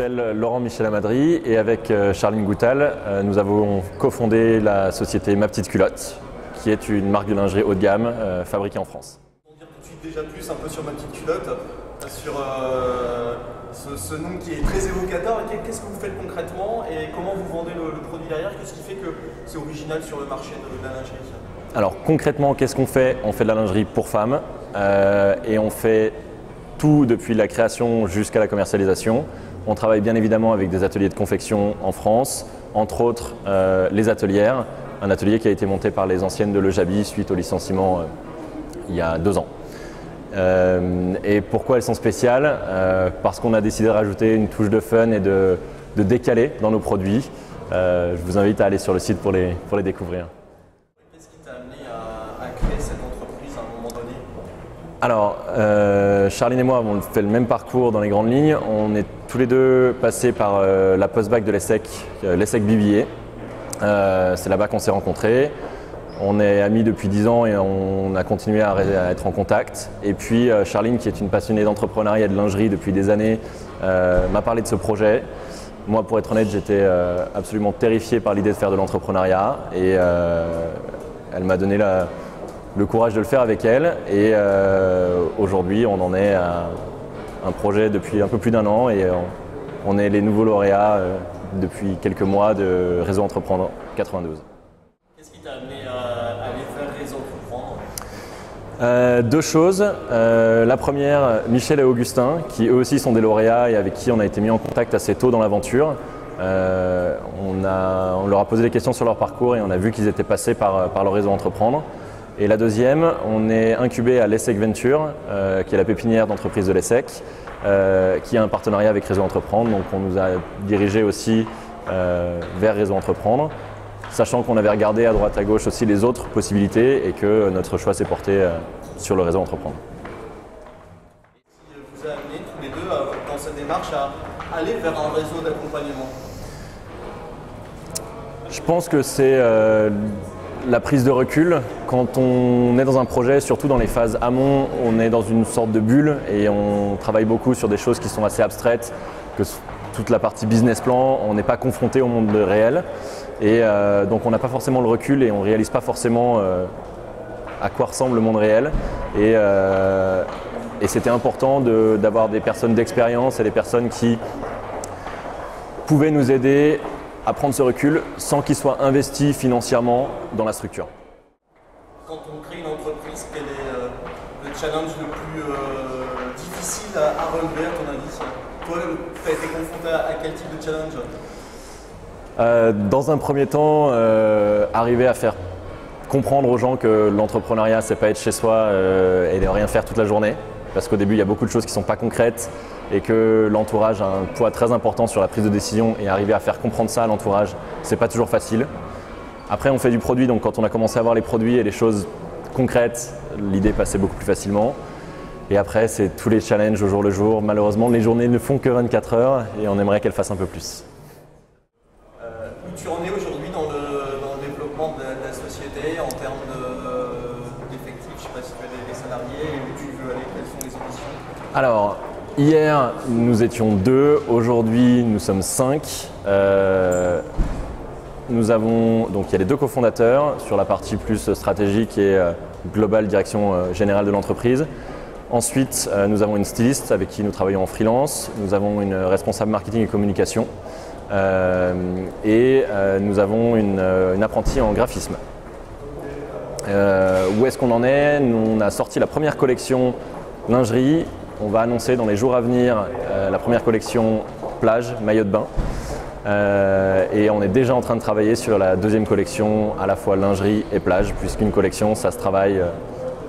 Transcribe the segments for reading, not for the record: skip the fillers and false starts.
m'appelle Laurent Michel Amadry et avec Charline Goutal, nous avons cofondé la société Ma Petite Culotte, qui est une marque de lingerie haut de gamme fabriquée en France. On va dire tout de suite déjà plus un peu sur Ma Petite Culotte, sur ce nom qui est très évocateur. Qu'est-ce que vous faites concrètement et comment vous vendez le produit derrière? Qu'est-ce qui fait que c'est original sur le marché de la lingerie? Alors concrètement, qu'est-ce qu'on fait? On fait de la lingerie pour femmes et on fait tout depuis la création jusqu'à la commercialisation. On travaille bien évidemment avec des ateliers de confection en France, entre autres les Atelières, un atelier qui a été monté par les anciennes de Le Jabi suite au licenciement il y a 2 ans. Et pourquoi elles sont spéciales? Parce qu'on a décidé de rajouter une touche de fun et de décalé dans nos produits. Je vous invite à aller sur le site pour les découvrir. Qu'est-ce qui t'a amené à créer cette entreprise à un moment donné? Alors, Charline et moi avons fait le même parcours dans les grandes lignes. On est tous les deux passés par la post-bac de l'ESSEC, l'ESSEC Vivier. C'est là-bas qu'on s'est rencontrés. On est amis depuis 10 ans et on a continué à être en contact. Et puis Charline, qui est une passionnée d'entrepreneuriat et de lingerie depuis des années, m'a parlé de ce projet. Moi, pour être honnête, j'étais absolument terrifié par l'idée de faire de l'entrepreneuriat et elle m'a donné le courage de le faire avec elle. Et aujourd'hui, on en est à un projet depuis un peu plus d'1 an et on est les nouveaux lauréats depuis quelques mois de Réseau Entreprendre 92. Qu'est-ce qui t'a amené à aller faire Réseau Entreprendre? 2 choses. La première, Michel et Augustin, qui eux aussi sont des lauréats et avec qui on a été mis en contact assez tôt dans l'aventure. On leur a posé des questions sur leur parcours et on a vu qu'ils étaient passés par le Réseau Entreprendre. Et la deuxième, on est incubé à l'ESSEC Venture, qui est la pépinière d'entreprise de l'ESSEC, qui a un partenariat avec Réseau Entreprendre. Donc on nous a dirigés aussi vers Réseau Entreprendre, sachant qu'on avait regardé à droite à gauche aussi les autres possibilités et que notre choix s'est porté sur le Réseau Entreprendre. Qui vous a amené tous les deux dans cette démarche à aller vers un réseau d'accompagnement? Je pense que c'est la prise de recul. Quand on est dans un projet, surtout dans les phases amont, on est dans une sorte de bulle et on travaille beaucoup sur des choses qui sont assez abstraites, que toute la partie business plan, on n'est pas confronté au monde réel. Et donc on n'a pas forcément le recul et on ne réalise pas forcément à quoi ressemble le monde réel. Et c'était important d'avoir des personnes d'expérience et des personnes qui pouvaient nous aider à prendre ce recul sans qu'ils soient investis financièrement dans la structure. Quand on crée une entreprise, quel est le challenge le plus difficile à relever à ton avis? Toi, tu as été confronté à quel type de challenge? Dans un premier temps, arriver à faire comprendre aux gens que l'entrepreneuriat, c'est pas être chez soi et ne rien faire toute la journée. Parce qu'au début, il y a beaucoup de choses qui ne sont pas concrètes et que l'entourage a un poids très important sur la prise de décision et arriver à faire comprendre ça à l'entourage, c'est pas toujours facile. Après, on fait du produit, donc quand on a commencé à voir les produits et les choses concrètes, l'idée passait beaucoup plus facilement. Et après, c'est tous les challenges au jour le jour. Malheureusement, les journées ne font que 24 heures et on aimerait qu'elles fassent un peu plus. Où tu en es aujourd'hui dans le développement de la société en termes d'effectifs? Je ne sais pas si tu as des salariés et où tu veux aller, quelles sont les ambitions? Alors, hier, nous étions 2, aujourd'hui, nous sommes 5. Nous avons, donc il y a les 2 cofondateurs sur la partie plus stratégique et globale direction générale de l'entreprise. Ensuite, nous avons une styliste avec qui nous travaillons en freelance. Nous avons une responsable marketing et communication. Et nous avons une apprentie en graphisme. Où est-ce qu'on en est? On a sorti la première collection lingerie. On va annoncer dans les jours à venir la première collection plage, maillot de bain. Et on est déjà en train de travailler sur la 2e collection, à la fois lingerie et plage, puisqu'une collection, ça se travaille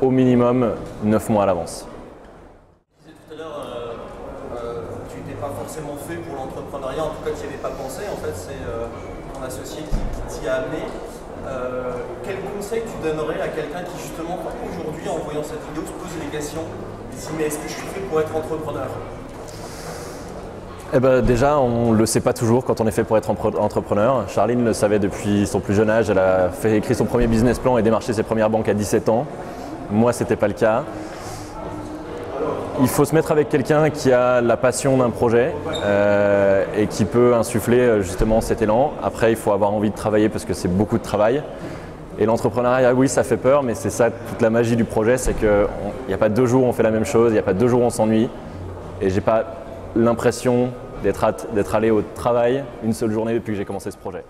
au minimum 9 mois à l'avance. Tu disais tout à l'heure que tu n'étais pas forcément fait pour l'entrepreneuriat, en tout cas tu n'y avais pas pensé. En fait, c'est ton associé qui t'y a amené. Quel conseil tu donnerais à quelqu'un qui justement aujourd'hui, en voyant cette vidéo, se pose des questions et se dit mais est-ce que je suis fait pour être entrepreneur? Eh ben, déjà, on ne le sait pas toujours quand on est fait pour être entrepreneur. Charline le savait depuis son plus jeune âge. Elle a écrit son premier business plan et démarché ses premières banques à 17 ans. Moi, ce n'était pas le cas. Il faut se mettre avec quelqu'un qui a la passion d'un projet et qui peut insuffler justement cet élan. Après, il faut avoir envie de travailler parce que c'est beaucoup de travail. Et l'entrepreneuriat, oui, ça fait peur, mais c'est ça toute la magie du projet, c'est qu'il n'y a pas 2 jours où on fait la même chose, il n'y a pas 2 jours où on s'ennuie. Et j'ai pas l'impression d'être allé au travail une seule journée depuis que j'ai commencé ce projet.